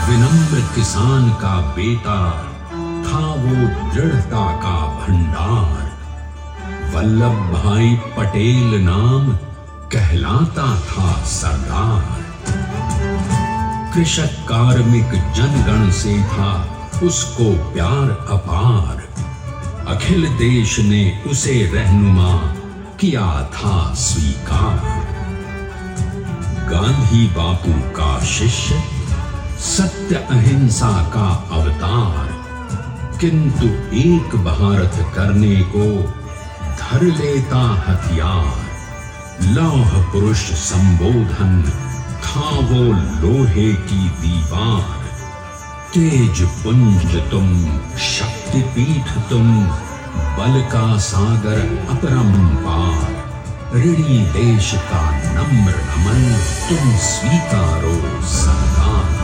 विनम्र किसान का बेटा था वो दृढ़ता का भंडार। वल्लभ भाई पटेल नाम कहलाता था सरदार। कृषक कार्मिक जनगण से था उसको प्यार अपार। अखिल देश ने उसे रहनुमा किया था स्वीकार। गांधी बापू का शिष्य, सत्य अहिंसा का अवतार, किंतु एक भारत करने को धर लेता हथियार। लौह पुरुष संबोधन था वो लोहे की दीवार। तेज पुंज तुम, शक्ति पीठ तुम, बल का सागर अपरंपार। ऋणी देश का नम्र नमन तुम स्वीकारो सरदार।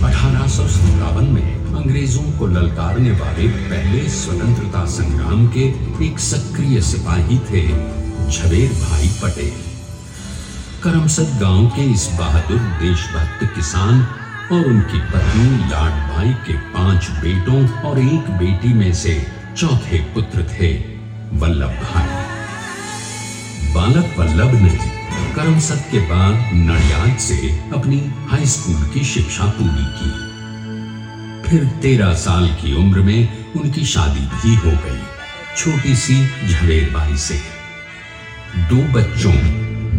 1857 में अंग्रेजों को ललकारने वाले पहले स्वतंत्रता संग्राम के एक सक्रिय सिपाही थे झवेर भाई पटेल। करमसद गांव के इस बहादुर देशभक्त किसान और उनकी पत्नी लाड भाई के 5 बेटों और 1 बेटी में से चौथे पुत्र थे वल्लभ भाई। बालक वल्लभ ने करमसद के बाद नडियाद से अपनी हाई स्कूल की शिक्षा पूरी की। फिर 13 साल की उम्र में उनकी शादी भी हो गई छोटी सी झवेर बाई से। 2 बच्चों,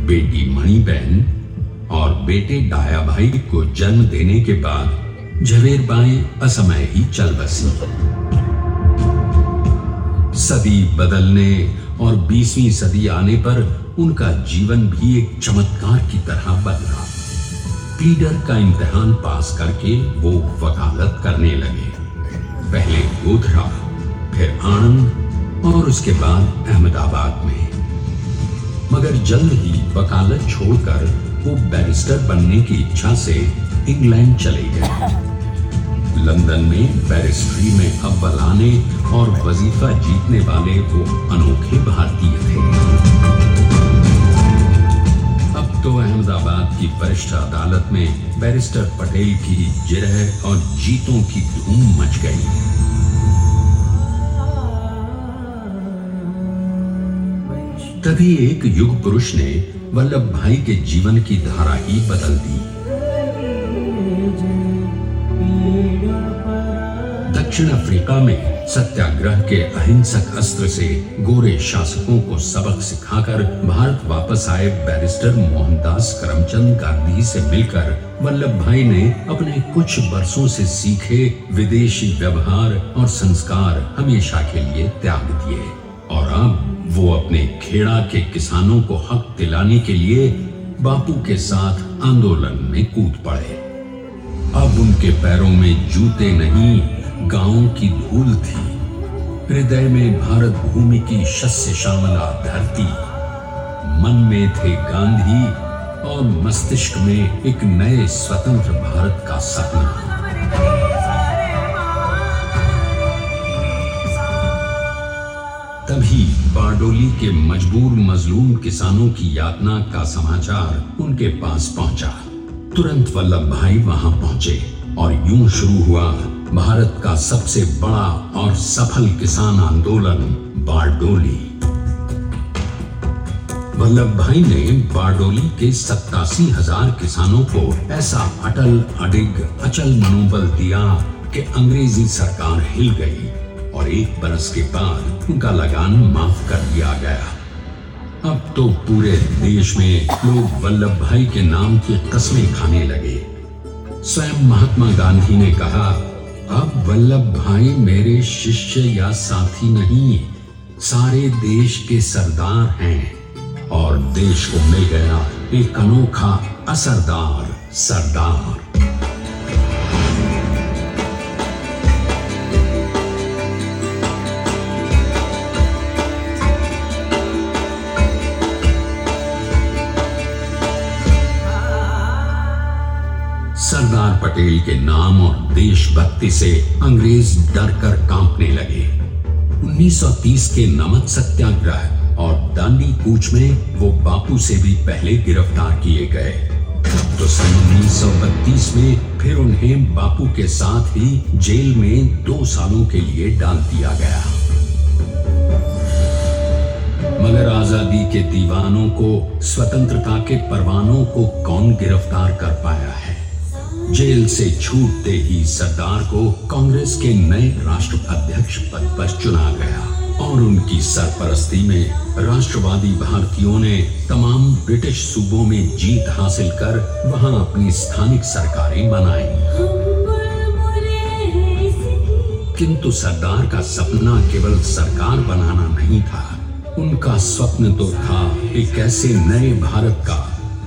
बेटी मणिबेन और बेटे डाया भाई को जन्म देने के बाद झवेर बाई असमय ही चल बसी। सदी बदलने और 20वीं सदी आने पर उनका जीवन भी एक चमत्कार की तरह बदला। प्लीडर का इम्तिहान पास करके वो वकालत करने लगे। पहले गोधरा, फिर आणंद और उसके बाद अहमदाबाद में। मगर जल्द ही वकालत छोड़कर वो बैरिस्टर बनने की इच्छा से इंग्लैंड चले गए। लंदन में बैरिस्ट्री में अव्वल आने और वजीफा जीतने वाले वो अनोखे भारतीय थे। अब तो अहमदाबाद की वरिष्ठ अदालत में बैरिस्टर पटेल की जिरह और जीतों की धूम मच गई। तभी एक युग पुरुष ने वल्लभ भाई के जीवन की धारा ही बदल दी। दक्षिण अफ्रीका में सत्याग्रह के अहिंसक अस्त्र से गोरे शासकों को सबक सिखाकर भारत वापस आए बैरिस्टर मोहनदास करमचंद गांधी से मिलकर वल्लभ भाई ने अपने कुछ बरसों से सीखे विदेशी व्यवहार और संस्कार हमेशा के लिए त्याग दिए और अब वो अपने खेड़ा के किसानों को हक दिलाने के लिए बापू के साथ आंदोलन में कूद पड़े। अब उनके पैरों में जूते नहीं, गांवों की धूल थी। हृदय में भारत भूमि की शस्य श्यामला धरती, मन में थे गांधी और मस्तिष्क में एक नए स्वतंत्र भारत का सपना। तभी बारडोली के मजबूर मजलूम किसानों की यातना का समाचार उनके पास पहुंचा। तुरंत वल्लभ भाई वहां पहुंचे और यूं शुरू हुआ भारत का सबसे बड़ा और सफल किसान आंदोलन बारडोली। वल्लभ भाई ने बारडोली के 87,000 किसानों को ऐसा अटल अडिग अचल मनोबल दिया कि अंग्रेजी सरकार हिल गई और 1 बरस के बाद उनका लगान माफ कर दिया गया। अब तो पूरे देश में लोग वल्लभ भाई के नाम की कस्में खाने लगे। स्वयं महात्मा गांधी ने कहा, अब वल्लभ भाई मेरे शिष्य या साथी नहीं, सारे देश के सरदार हैं और देश को मिल गया एक अनोखा असरदार सरदार। सरदार पटेल के नाम और देशभक्ति से अंग्रेज डर कर कांपने लगे। 1930 के नमक सत्याग्रह और दांडी कूच में वो बापू से भी पहले गिरफ्तार किए गए। तो सन 1932 में फिर उन्हें बापू के साथ ही जेल में 2 सालों के लिए डाल दिया गया। मगर आजादी के दीवानों को, स्वतंत्रता के परवानों को कौन गिरफ्तार कर पाया है। जेल से छूटते ही सरदार को कांग्रेस के नए राष्ट्राध्यक्ष पद पर चुना गया और उनकी सरपरस्ती में राष्ट्रवादी भारतीयों ने तमाम ब्रिटिश सूबों में जीत हासिल कर वहां अपनी स्थानिक सरकारें बनाई। किंतु सरदार का सपना केवल सरकार बनाना नहीं था, उनका स्वप्न तो था एक ऐसे नए भारत का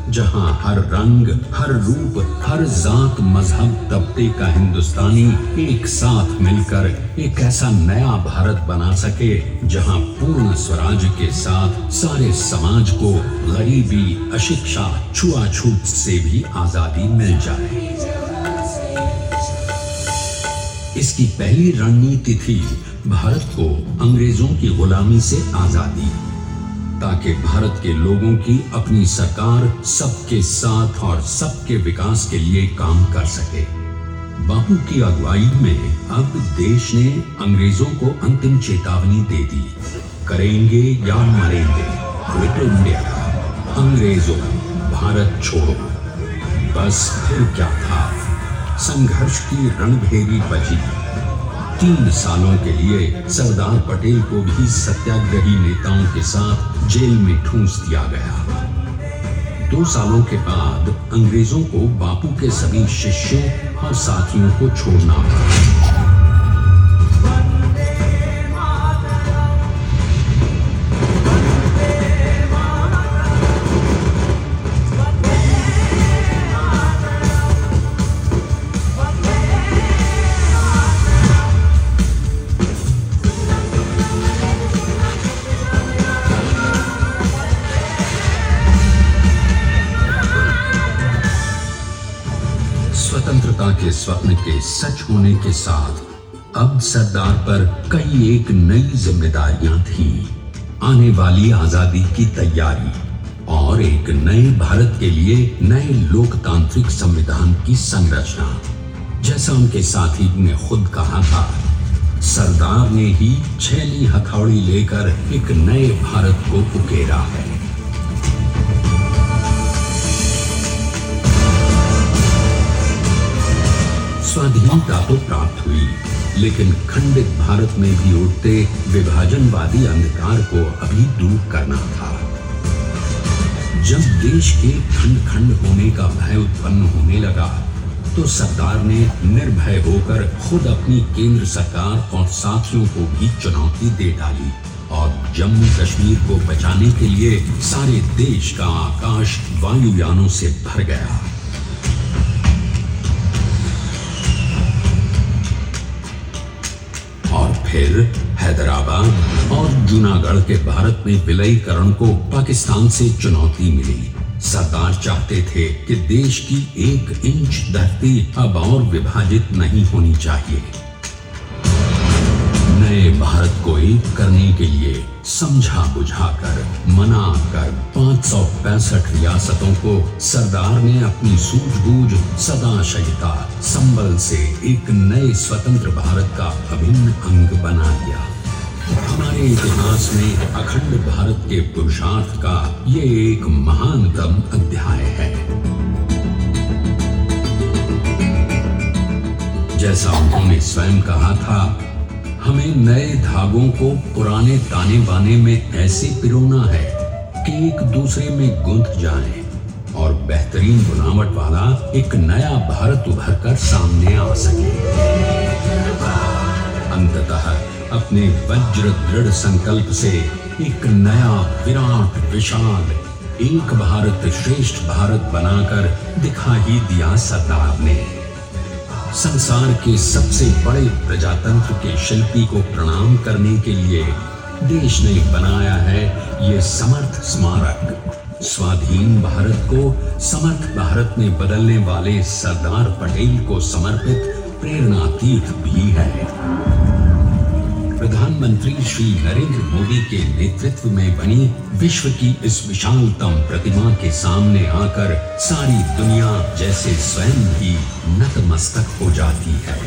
जहां हर रंग, हर रूप, हर जात, मजहब, तबके का हिंदुस्तानी एक साथ मिलकर एक ऐसा नया भारत बना सके जहां पूर्ण स्वराज के साथ सारे समाज को गरीबी, अशिक्षा, छुआछूत से भी आजादी मिल जाए। इसकी पहली रणनीति थी भारत को अंग्रेजों की गुलामी से आजादी, ताकि भारत के लोगों की अपनी सरकार सबके साथ और सबके विकास के लिए काम कर सके। बापू की अगुवाई में अब देश ने अंग्रेजों को अंतिम चेतावनी दे दी, करेंगे या मरेंगे, क्विट इंडिया, अंग्रेजों भारत छोड़ो। बस फिर क्या था, संघर्ष की रणभेरी बजी। 3 सालों के लिए सरदार पटेल को भी सत्याग्रही नेताओं के साथ जेल में ठूंस दिया गया। 2 सालों के बाद अंग्रेजों को बापू के सभी शिष्यों और साथियों को छोड़ना पड़ा। स्वतंत्रता के स्वप्न के सच होने के साथ अब सरदार पर कई एक नई जिम्मेदारियां थीं। आने वाली आजादी की तैयारी और एक नए भारत के लिए नए लोकतांत्रिक संविधान की संरचना। जैसा उनके साथी ने खुद कहा था, सरदार ने ही छैली हथौड़ी लेकर एक नए भारत को उकेरा है। स्वाधीनता तो प्राप्त हुई, लेकिन खंडित भारत में भी उठते विभाजनवादी अंधकार को अभी दूर करना था। जब देश के खंड खंड होने का भय उत्पन्न होने लगा, तो सरदार ने निर्भय होकर खुद अपनी केंद्र सरकार और साथियों को भी चुनौती दे डाली और जम्मू कश्मीर को बचाने के लिए सारे देश का आकाश वायुयानों से भर गया। और फिर हैदराबाद और जूनागढ़ के भारत में विलयीकरण को पाकिस्तान से चुनौती मिली। सरदार चाहते थे कि देश की 1 इंच धरती अब और विभाजित नहीं होनी चाहिए। नए भारत को एक करने के लिए समझा बुझाकर मनाकर 565 रियासतों को सरदार ने अपनी सूझबूझ सदाशयता संबल से एक नए स्वतंत्र भारत का अभिन्न अंग बना लिया। हमारे इतिहास में अखंड भारत के पुरुषार्थ का ये एक महानतम अध्याय है। जैसा उन्होंने स्वयं कहा था, हमें नए धागों को पुराने ताने बाने में ऐसे पिरोना है कि एक दूसरे में गुंथ जाएं और बेहतरीन बुनावट वाला एक नया भारत उभर कर सामने आ सके। अंततः अपने वज्र दृढ़ संकल्प से एक नया विराट विशाल एक भारत श्रेष्ठ भारत बनाकर दिखा ही दिया सरदार ने। संसार के सबसे बड़े प्रजातंत्र के शिल्पी को प्रणाम करने के लिए देश ने बनाया है ये समर्थ स्मारक। स्वाधीन भारत को समर्थ भारत में बदलने वाले सरदार पटेल को समर्पित प्रेरणा तीर्थ भी है। प्रधानमंत्री श्री नरेंद्र मोदी के नेतृत्व में बनी विश्व की इस विशालतम प्रतिमा के सामने आकर सारी दुनिया जैसे स्वयं ही नतमस्तक हो जाती है।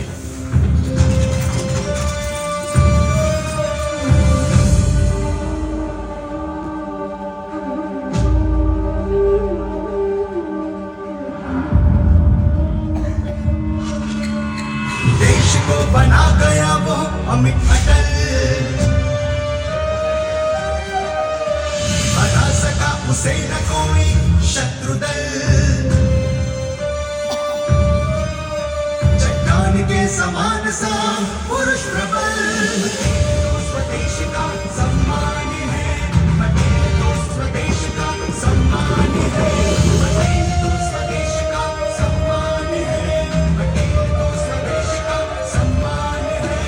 देश को बना गया वो अमित अटल, बना सका उसे न कोई शत्रु दल। चट्टान के समान सा पुरुष प्रबल, तो स्वदेश का सम्मान है। पटेल तो स्वदेश का सम्मान है। पटेल तो स्वदेश का सम्मान है। पटेल तो स्वदेश का सम्मान है।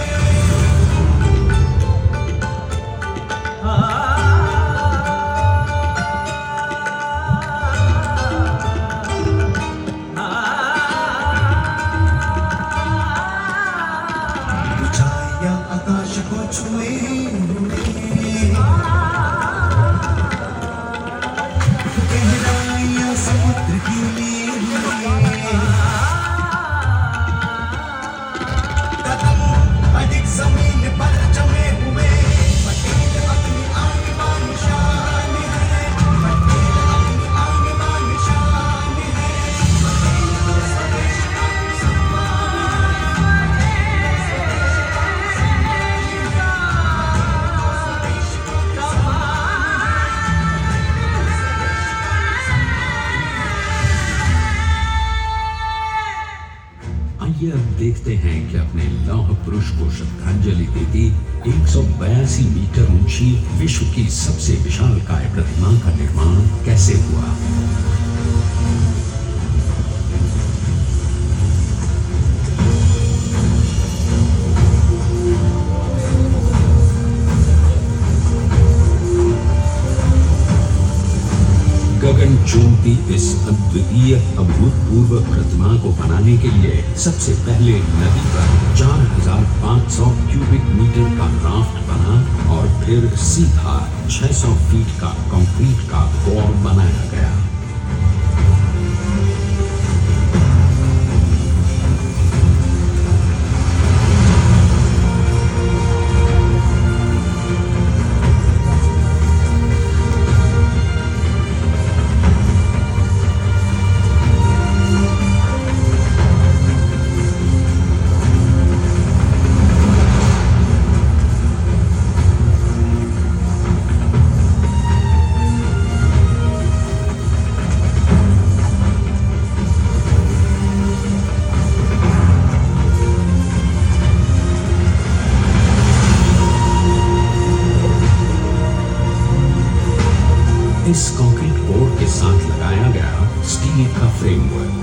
ऊंचाइयां आकाश को छुए गहराइयां समुद्र की लिए कदम अधिक जमीन पर जमे हुए। पटेल अपनी आन बान शान है। पटेल अपनी आन बान शान है। पटेल तो स्वदेश का सम्मान है। स्वदेश का आइए अब देखते हैं कि अपने लौह पुरुष को श्रद्धांजलि देती 182 मीटर ऊंची विश्व की सबसे विशालकाय प्रतिमा का निर्माण कैसे हुआ। गगन चूमती इस अद्वितीय अभूतपूर्व प्रतिमा को बनाने के लिए सबसे पहले नदी पर 4,500 क्यूबिक मीटर का राफ्ट बना और फिर सीधा 600 फीट का कंक्रीट का वॉल बनाया गया। इस कंक्रीट बोर्ड के साथ लगाया गया स्टील का फ्रेमवर्क।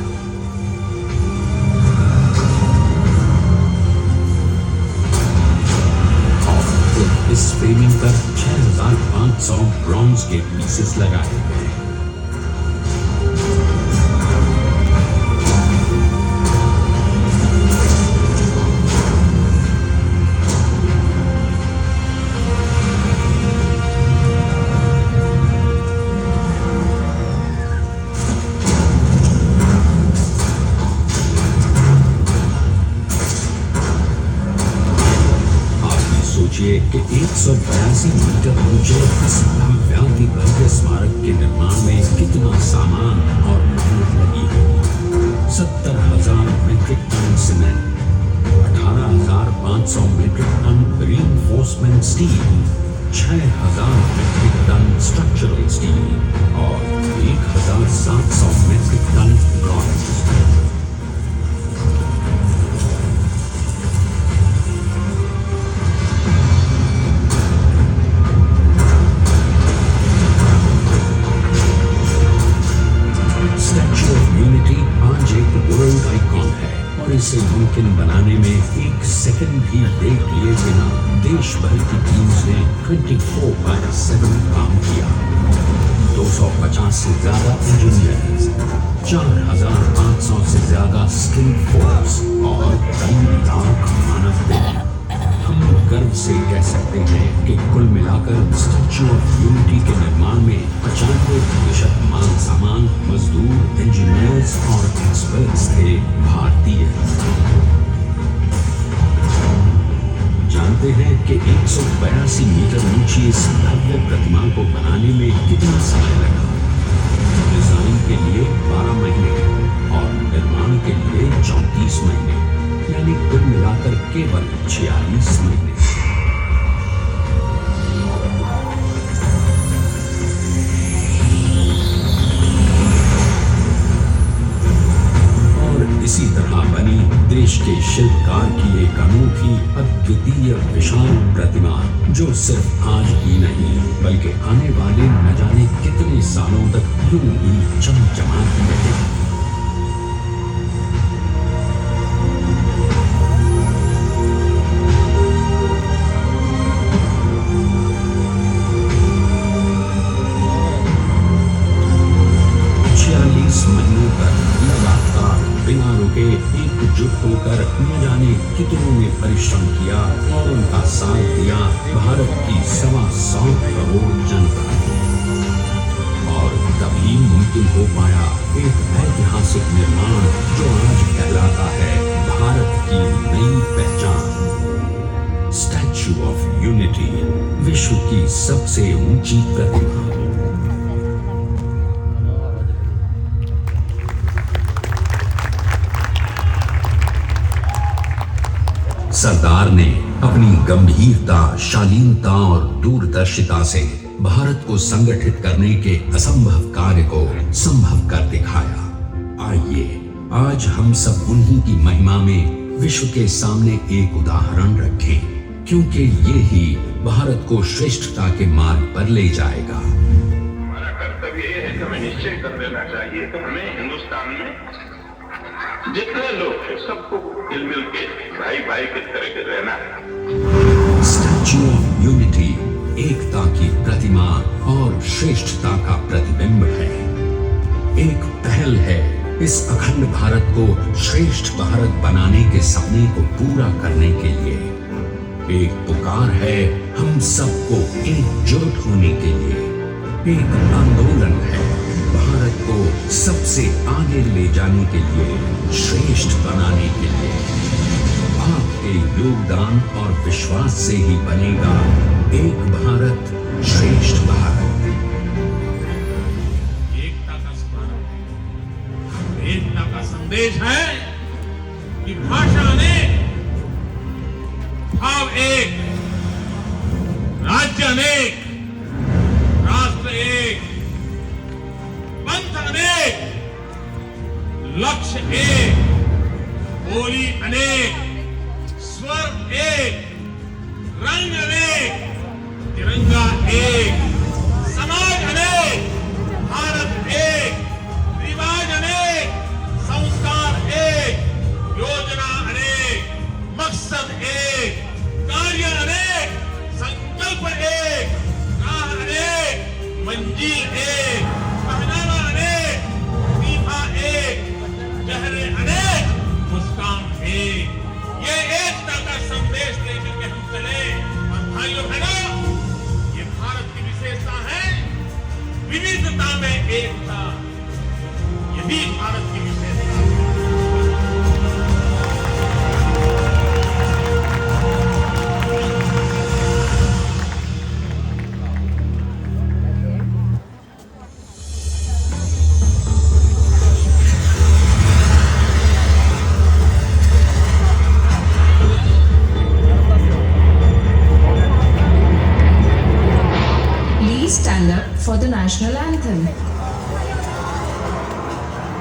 और फिर इस फ्रेमिंग पर 6,500 ब्रॉन्ज के पीसेस लगाए गए। सोचिए कि 182 मीटर ऊंचे इस भव्य भव्य स्मारक के निर्माण में कितना सामान और मेहनत लगी होगी। 70,000 metric ton cement, 18,500 metric ton reinforcement steel, 6,000 metric ton structural steel और 1,700 metric ton bronze. Statue of Unity आज एक वर्ल्ड आइकॉन है और इसे मुमकिन बनाने में एक सेकंड भी ब्रेक लिए बिना देश भर की टीम्स ने 24/7 काम किया। 250 से ज्यादा इंजीनियर्स, 4,500 से ज्यादा स्किल फोर्स और 3 लाख मानव बल। हम गर्व से कह सकते हैं कि कुल मिलाकर स्टैच्यू ऑफ यूनिटी के निर्माण में 95% माल सामान, मजदूर, इंजीनियर्स और एक्सपर्ट्स थे भारतीय। जानते हैं कि 182 मीटर ऊंची इस भव्य प्रतिमा को बनाने में कितना समय लगा? डिजाइन के लिए 12 महीने और निर्माण के लिए 34 महीने, यानी कुल मिलाकर केवल 46 महीने। और इसी तरह बनी देश के शिल्पकार की एक अनूठी अद्वितीय विशाल प्रतिमा, जो सिर्फ आज ही नहीं बल्कि आने वाले न जाने कितने सालों तक यूं ही चमचमाती रहेगी। महीनों तक लगातार बिना रुके एकजुट होकर न जाने कितनों ने परिश्रम किया और उनका साथ दिया भारत की 125 करोड़ जनता ने। और तभी मुमकिन हो पाया एक ऐतिहासिक निर्माण जो आज कहलाता है भारत की नई पहचान। स्टैच्यू ऑफ यूनिटी, विश्व की सबसे ऊंची प्रतिमा। सरदार ने अपनी गंभीरता, शालीनता और दूरदर्शिता से भारत को संगठित करने के असंभव कार्य को संभव कर दिखाया। आइए आज हम सब उन्हीं की महिमा में विश्व के सामने एक उदाहरण रखें, क्योंकि ये ही भारत को श्रेष्ठता के मार्ग पर ले जाएगा। हमारा कर्तव्य ये है कि हमें निश्चय कर लेना चाहिए कि हमें हिंदुस्तान में जितने लोग हैं सबको मिल के भाई भाई की तरह के रहना है। स्टैच्यू ऑफ यूनिटी एकता की प्रतिमा और श्रेष्ठता का प्रतिबिंब है। एक पहल है इस अखंड भारत को श्रेष्ठ भारत बनाने के सपने को पूरा करने के लिए। एक पुकार है हम सबको एकजुट होने के लिए। एक आंदोलन है भारत को सबसे आगे ले जाने के लिए, श्रेष्ठ बनाने के लिए। आपके योगदान और विश्वास से ही बनेगा एक भारत श्रेष्ठ भारत। एकता का स्मारक है, एकता का संदेश है कि भाषा अनेक, भाव एक, राज्य अनेक, राष्ट्र एक, पंथ अनेक, लक्ष्य एक, बोली अनेक, स्वर एक, रंग अनेक, तिरंगा एक, समाज अनेक, भारत एक, रिवाज अनेक, संस्कार एक, योजना अनेक, मकसद एक, कार्य अनेक, संकल्प एक, राह अनेक, मंजिल एक, पहनावा अनेक, दीपा एक, चेहरे अनेक, मुस्कान एक। ये एकता का संदेश लेकर के हम चले। और भाइयों बहनों, ये भारत की विशेषता है, विविधता में एकता। यही भारत की विशेषता है। Please stand up for the national anthem.